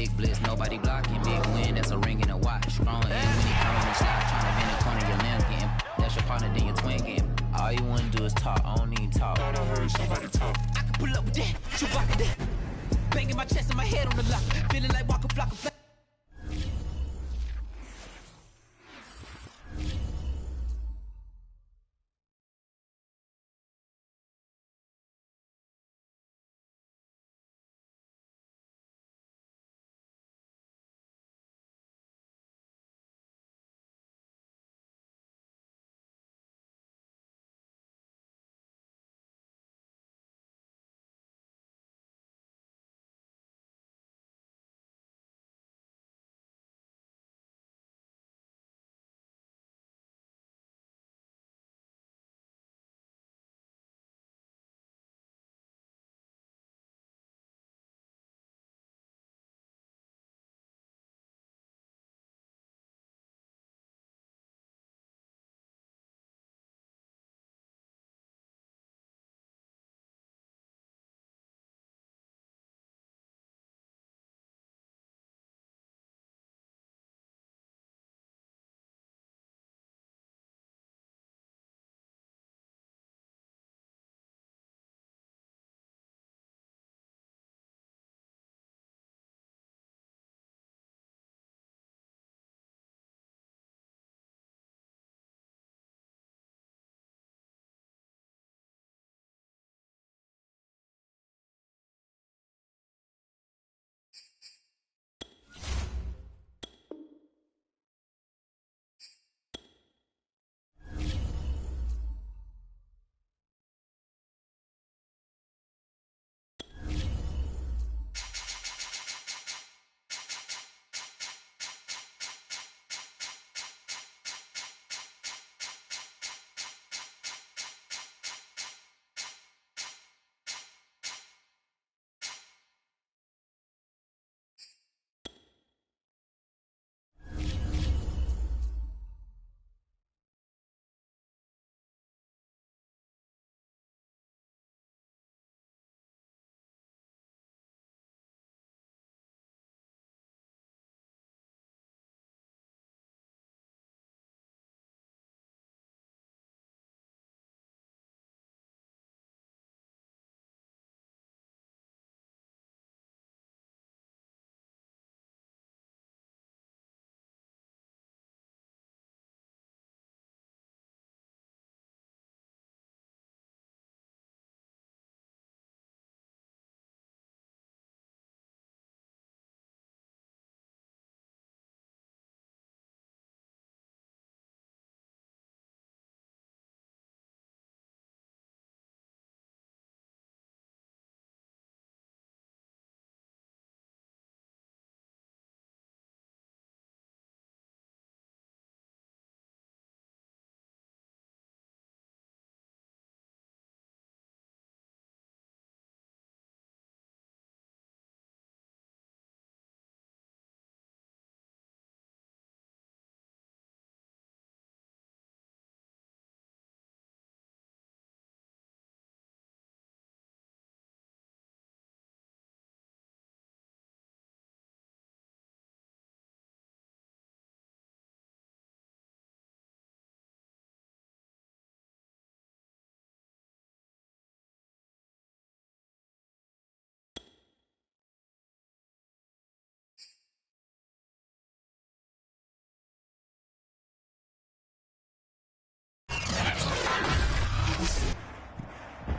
big blitz, nobody blocking. Big win, that's a ring and a watch. Strong in when he come in the slot, trying to bend the corner, your limbs getting. That's your partner, then your twin getting. All you wanna do is talk, I don't need talk. I heard somebody talk. I can pull up with that, you rockin' that. Banging my chest and my head on the lock, feeling like Waka Flocka.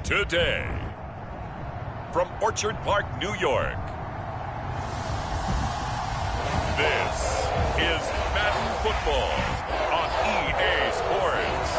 Today, from Orchard Park, New York, this is Madden Football on EA Sports.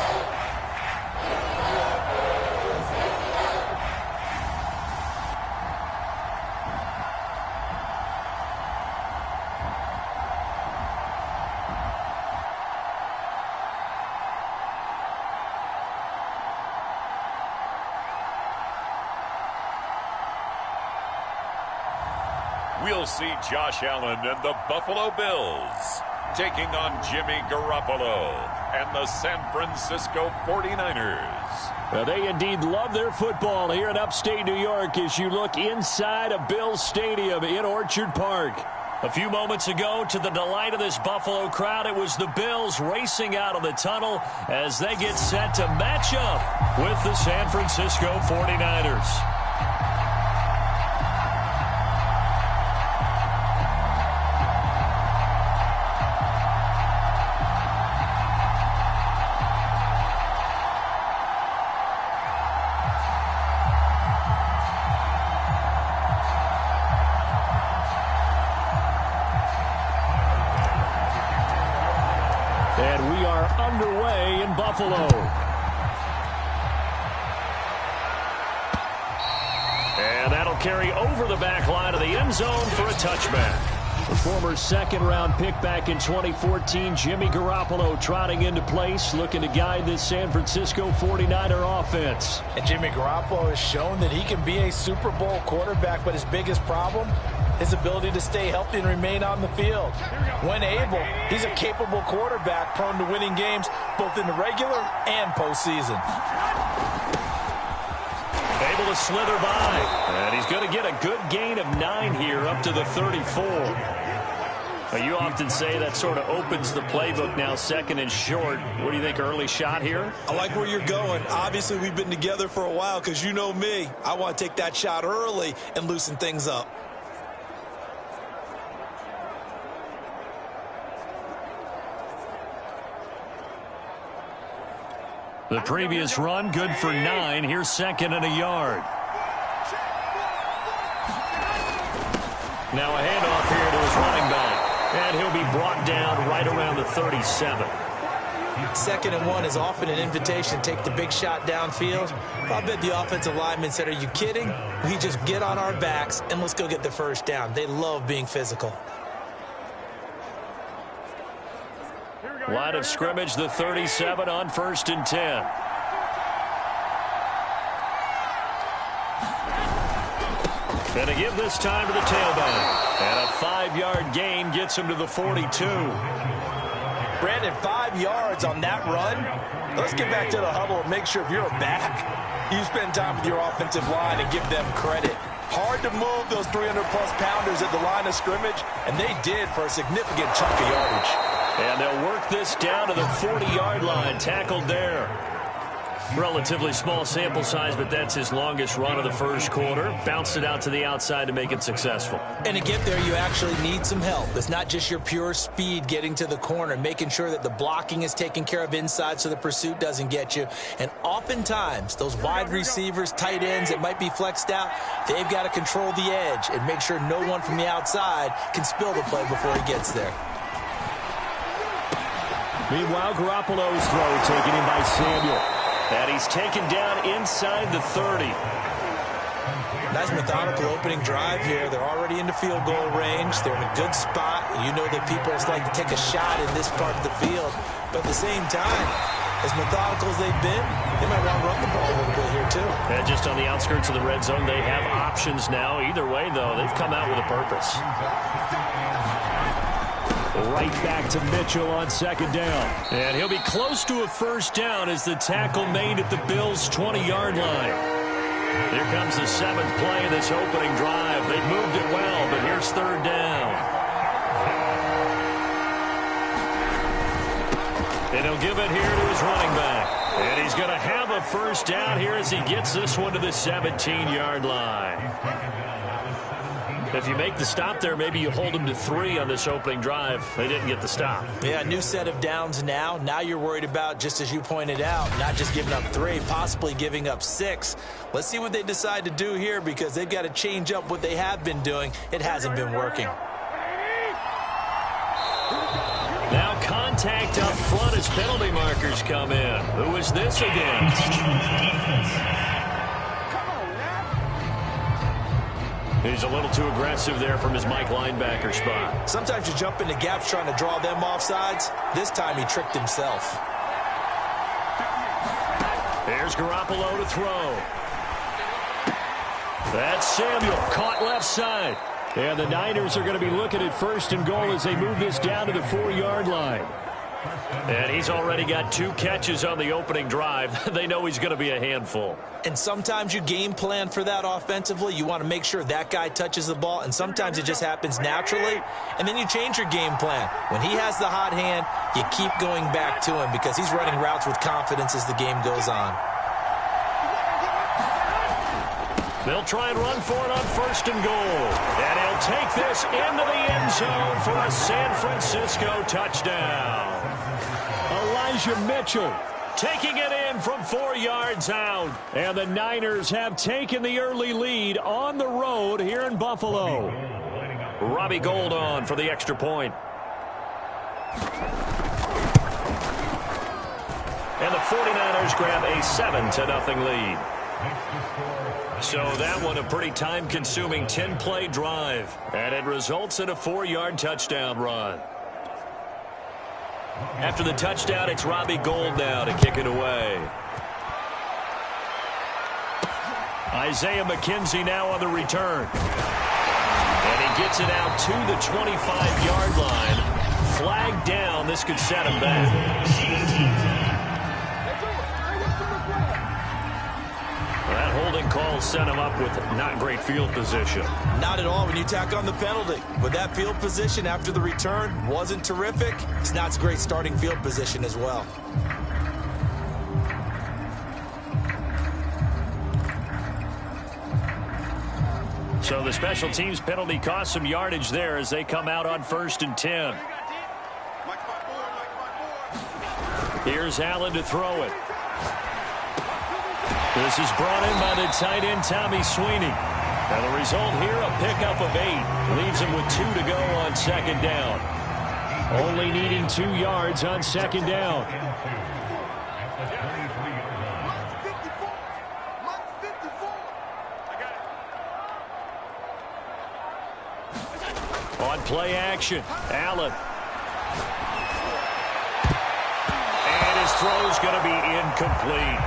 We'll see Josh Allen and the Buffalo Bills taking on Jimmy Garoppolo and the San Francisco 49ers. Well, they indeed love their football here in upstate New York as you look inside of Bills Stadium in Orchard Park. A few moments ago, to the delight of this Buffalo crowd, it was the Bills racing out of the tunnel as they get set to match up with the San Francisco 49ers. And we are underway in Buffalo. And that'll carry over the back line of the end zone for a touchback. The former second-round pick back in 2014, Jimmy Garoppolo trotting into place, looking to guide this San Francisco 49er offense. And Jimmy Garoppolo has shown that he can be a Super Bowl quarterback, but his biggest problem, his ability to stay healthy and remain on the field. When able, he's a capable quarterback prone to winning games both in the regular and postseason. Able to slither by. And he's going to get a good gain of 9 here up to the 34. You often say that sort of opens the playbook now, second and short. What do you think, early shot here? I like where you're going. Obviously, we've been together for a while because you know me. I want to take that shot early and loosen things up. The previous run, good for 9. Here's second and a yard. Now a handoff here to his running back. And he'll be brought down right around the 37. Second and 1 is often an invitation. Take the big shot downfield. I bet the offensive lineman said, are you kidding? We just get on our backs and let's go get the first down. They love being physical. Line of scrimmage, the 37 on 1st and 10. And to give this time to the tailback. And a 5-yard gain gets him to the 42. Brandon, 5 yards on that run. Let's get back to the huddle and make sure if you're a back, you spend time with your offensive line and give them credit. Hard to move those 300-plus pounders at the line of scrimmage, and they did for a significant chunk of yardage. And they'll work this down to the 40-yard line, tackled there. Relatively small sample size, but that's his longest run of the first quarter. Bounced it out to the outside to make it successful. And to get there, you actually need some help. It's not just your pure speed getting to the corner, making sure that the blocking is taken care of inside so the pursuit doesn't get you. And oftentimes, those wide receivers, tight ends that might be flexed out, they've got to control the edge and make sure no one from the outside can spill the play before he gets there. Meanwhile, Garoppolo's throw taken in by Samuel. And he's taken down inside the 30. Nice methodical opening drive here. They're already into field goal range. They're in a good spot. You know that people like to take a shot in this part of the field. But at the same time, as methodical as they've been, they might want to run the ball a little bit here too. And just on the outskirts of the red zone, they have options now. Either way, though, they've come out with a purpose. Right back to Mitchell on second down. And he'll be close to a first down as the tackle made at the Bills' 20-yard line. Here comes the 7th play of this opening drive. They've moved it well, but here's third down. And he'll give it here to his running back. And he's going to have a first down here as he gets this one to the 17-yard line. If you make the stop there, maybe you hold them to 3 on this opening drive. They didn't get the stop. Yeah, new set of downs now. Now you're worried about, just as you pointed out, not just giving up 3, possibly giving up 6. Let's see what they decide to do here because they've got to change up what they have been doing. It hasn't been working. Now contact up front as penalty markers come in. Who is this against? He's a little too aggressive there from his Mike linebacker spot. Sometimes you jump into gaps trying to draw them off sides. This time he tricked himself. Here's Garoppolo to throw. That's Samuel, caught left side. And the Niners are going to be looking at first and goal as they move this down to the 4-yard line. And he's already got 2 catches on the opening drive. They know he's going to be a handful. And sometimes you game plan for that offensively. You want to make sure that guy touches the ball, and sometimes it just happens naturally. And then you change your game plan. When he has the hot hand, you keep going back to him because he's running routes with confidence as the game goes on. They'll try and run for it on 1st and goal. And he'll take this into the end zone for a San Francisco touchdown. Elijah Mitchell taking it in from 4 yards out. And the Niners have taken the early lead on the road here in Buffalo. Robbie Gould on for the extra point. And the 49ers grab a 7-0 lead. So that one a pretty time-consuming 10-play drive. And it results in a 4-yard touchdown run. After the touchdown, it's Robbie Gould now to kick it away. Isaiah McKenzie now on the return. And he gets it out to the 25-yard line. Flag down. This could set him back. That holding call set him up with not great field position. Not at all when you tack on the penalty. With that field position after the return wasn't terrific. It's not a great starting field position as well. So the special teams penalty cost some yardage there as they come out on 1st and 10. Here's Allen to throw it. This is brought in by the tight end, Tommy Sweeney. And the result here, a pickup of 8. Leaves him with 2 to go on 2nd down. Only needing 2 yards on 2nd down. On play action, Allen. And his throw's going to be incomplete.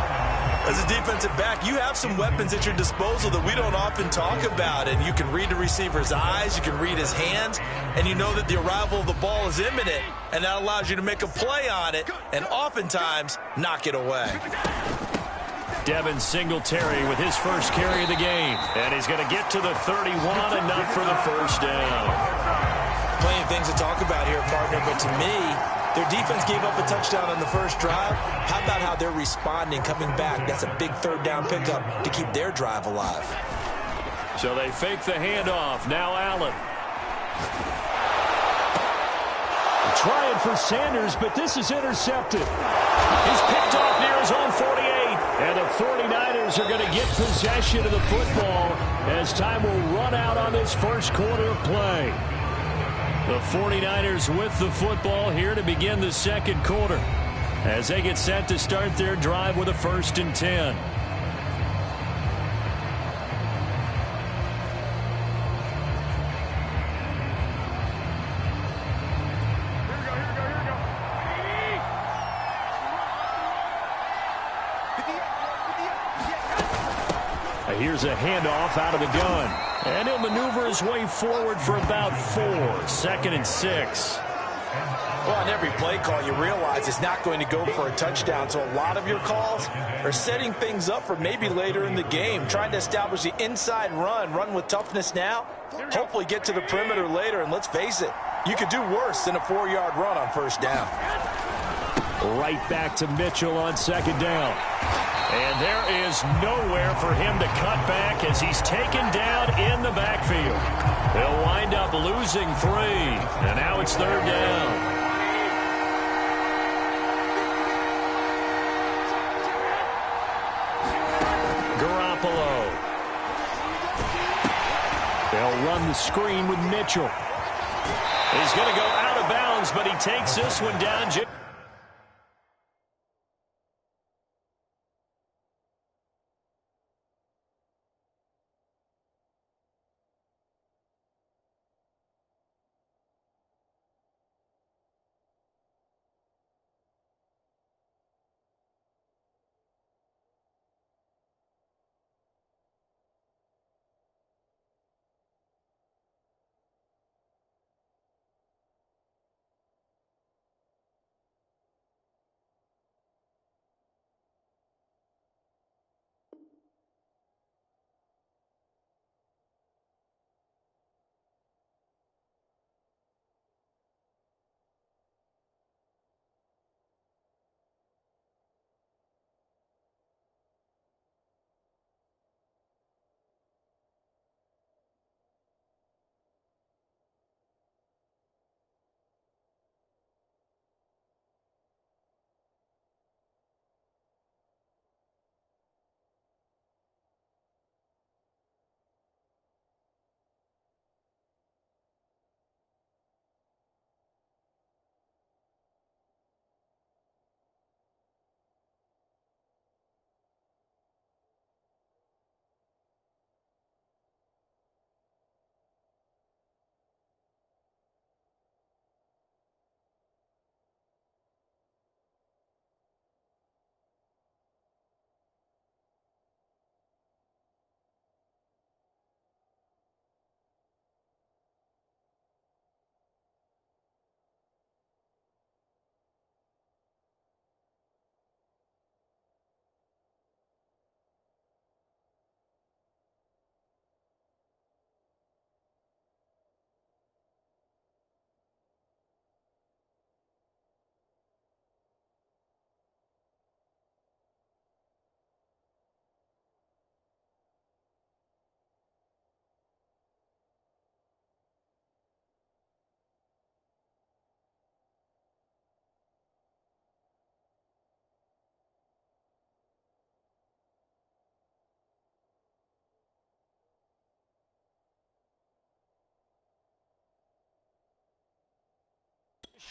As a defensive back, you have some weapons at your disposal that we don't often talk about. And you can read the receiver's eyes, you can read his hands, and you know that the arrival of the ball is imminent. And that allows you to make a play on it and oftentimes knock it away. Devin Singletary with his first carry of the game. And he's going to get to the 31, enough for the 1st down. Plenty of things to talk about here, partner, but to me, their defense gave up a touchdown on the first drive. How about how they're responding, coming back? That's a big 3rd down pickup to keep their drive alive. So they fake the handoff. Now Allen. Trying for Sanders, but this is intercepted. He's picked off near his own 48. And the 49ers are going to get possession of the football as time will run out on this first quarter of play. The 49ers with the football here to begin the 2nd quarter as they get set to start their drive with a 1st and 10. Here's a handoff out of the gun. And he'll maneuver his way forward for about 4. 2nd and 6. Well, on every play call, you realize it's not going to go for a touchdown. So a lot of your calls are setting things up for maybe later in the game, trying to establish the inside run with toughness now, hopefully get to the perimeter later. And let's face it, you could do worse than a 4-yard run on 1st down. Right back to Mitchell on 2nd down. And there is nowhere for him to cut back as he's taken down in the backfield. They'll wind up losing 3. And now it's 3rd down. Garoppolo. They'll run the screen with Mitchell. He's going to go out of bounds, but he takes this one down.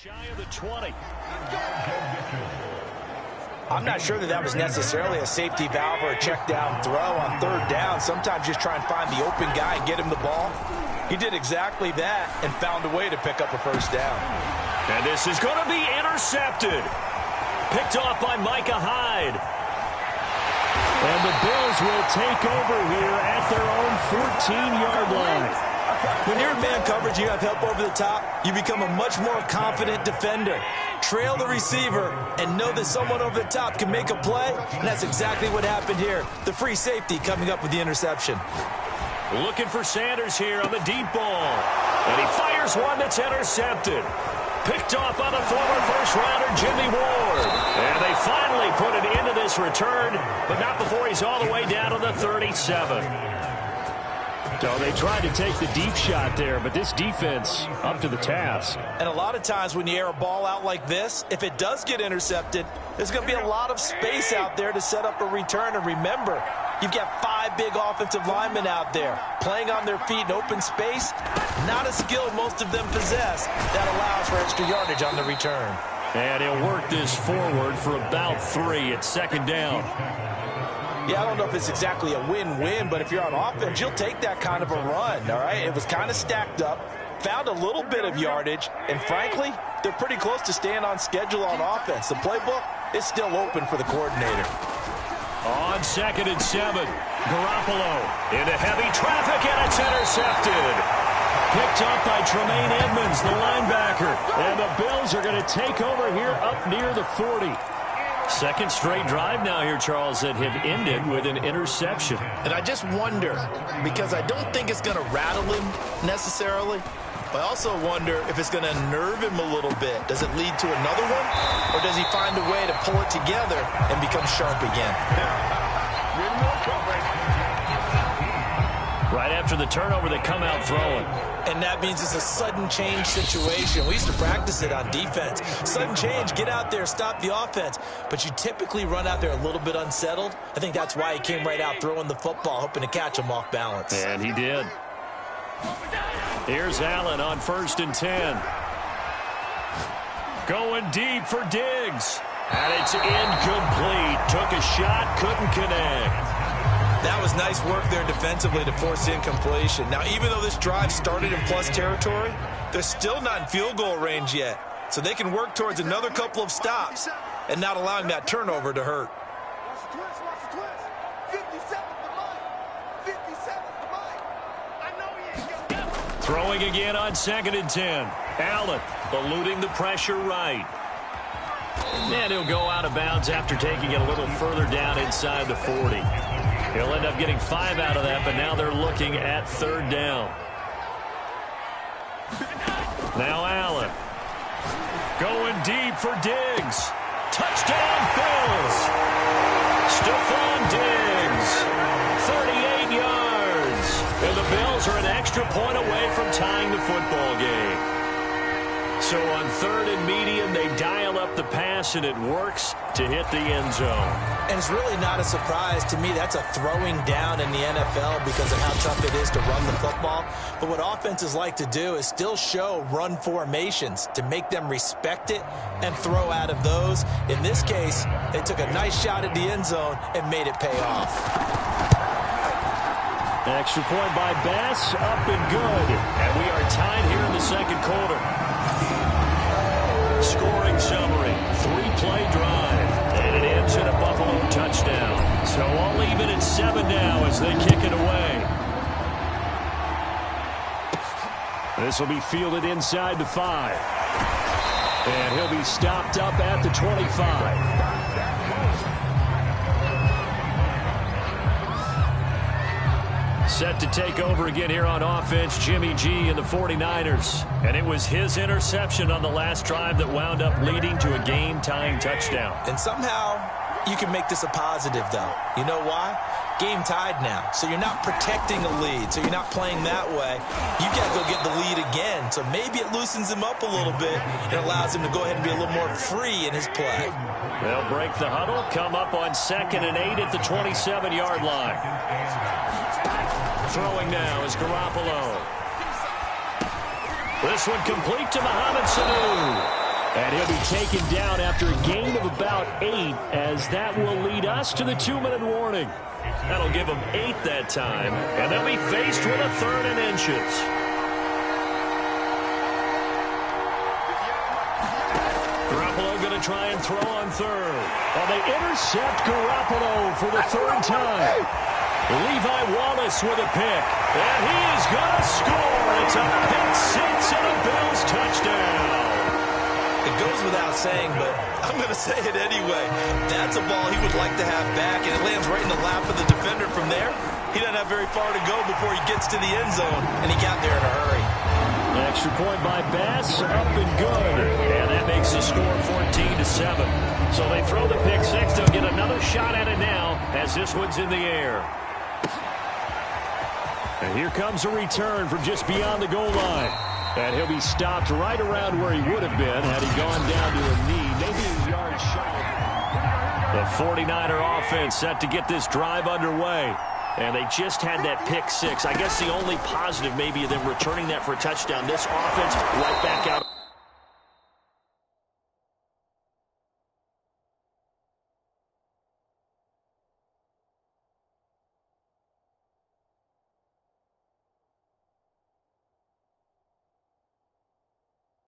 Shy of the 20. I'm not sure that was necessarily a safety valve or a check down throw on third down. Sometimes just try and find the open guy and get him the ball. He did exactly that and found a way to pick up a first down. And this is going to be intercepted. Picked off by Micah Hyde. And the Bills will take over here at their own 14-yard line. When you're in man coverage, you have help over the top, you become a much more confident defender. Trail the receiver and know that someone over the top can make a play, and that's exactly what happened here. The free safety coming up with the interception. Looking for Sanders here on the deep ball. And he fires one that's intercepted. Picked off by the former first-rounder Jimmy Ward. And they finally put an end to this return, but not before he's all the way down to the 37. So they tried to take the deep shot there, but this defense up to the task. And a lot of times when you air a ball out like this, if it does get intercepted, there's going to be a lot of space out there to set up a return. And remember, you've got 5 big offensive linemen out there playing on their feet in open space. Not a skill most of them possess that allows for extra yardage on the return. And he'll work this forward for about 3 at second down. Yeah, I don't know if it's exactly a win-win, but if you're on offense, you'll take that kind of a run, all right? It was kind of stacked up, found a little bit of yardage, and frankly, they're pretty close to staying on schedule on offense. The playbook is still open for the coordinator. On 2nd and 7, Garoppolo into heavy traffic, and it's intercepted. Picked up by Tremaine Edmonds, the linebacker. And the Bills are going to take over here up near the 40. Second straight drive now here, Charles, that have ended with an interception. And I just wonder, because I don't think it's going to rattle him necessarily, but I also wonder if it's going to nerve him a little bit. Does it lead to another one, or does he find a way to pull it together and become sharp again? Right after the turnover, they come out throwing. And that means it's a sudden change situation. We used to practice it on defense. Sudden change, get out there, stop the offense. But you typically run out there a little bit unsettled. I think that's why he came right out throwing the football, hoping to catch him off balance. And he did. Here's Allen on 1st and 10. Going deep for Diggs. And it's incomplete. Took a shot, couldn't connect. That was nice work there defensively to force incompletion. Now, even though this drive started in plus territory, they're still not in field goal range yet. So they can work towards another couple of stops and not allowing that turnover to hurt. Throwing again on 2nd and 10. Allen eluding the pressure right. And he'll go out of bounds after taking it a little further down inside the 40. He'll end up getting 5 out of that, but now they're looking at 3rd down. Now Allen. Going deep for Diggs. Touchdown Bills. Stephon Diggs. 38 yards. And the Bills are an extra point away from tying the football game. So on 3rd and medium, they dial up the pass, and it works to hit the end zone. And it's really not a surprise to me. That's a throwing down in the NFL because of how tough it is to run the football. But what offenses like to do is still show run formations to make them respect it and throw out of those. In this case, they took a nice shot at the end zone and made it pay off. Extra point by Bass, up and good. And we are tied here in the 2nd quarter. Scoring summary, 3-play drive, and it ends in a Buffalo touchdown. So all even at 7 now as they kick it away. This will be fielded inside the 5. And he'll be stopped up at the 25. Set to take over again here on offense, Jimmy G and the 49ers. And it was his interception on the last drive that wound up leading to a game-tying touchdown. And somehow you can make this a positive, though. You know why? Game tied now. So you're not protecting a lead. So you're not playing that way. You got to go get the lead again. So maybe it loosens him up a little bit and allows him to go ahead and be a little more free in his play. They'll break the huddle, come up on 2nd and 8 at the 27-yard line. Throwing now is Garoppolo. This one complete to Mohamed Sanu. And he'll be taken down after a gain of about 8, as that will lead us to the 2-minute warning. That'll give them 8 that time, and they'll be faced with a 3rd and inches. Garoppolo going to try and throw on 3rd. Well, they intercept Garoppolo for the 3rd time. Levi Wallace with a pick, and he is going to score. It's a pick 6 and a Bills touchdown. It goes without saying, but I'm going to say it anyway. That's a ball he would like to have back, and it lands right in the lap of the defender from there. He doesn't have very far to go before he gets to the end zone, and he got there in a hurry. An extra point by Bass, up and good. And that makes the score 14-7. So they throw the pick 6. They'll get another shot at it now as this one's in the air. And here comes a return from just beyond the goal line. And he'll be stopped right around where he would have been had he gone down to a knee, maybe a yard shy. The 49er offense set to get this drive underway. And they just had that pick 6. I guess the only positive maybe of them returning that for a touchdown. This offense right back out.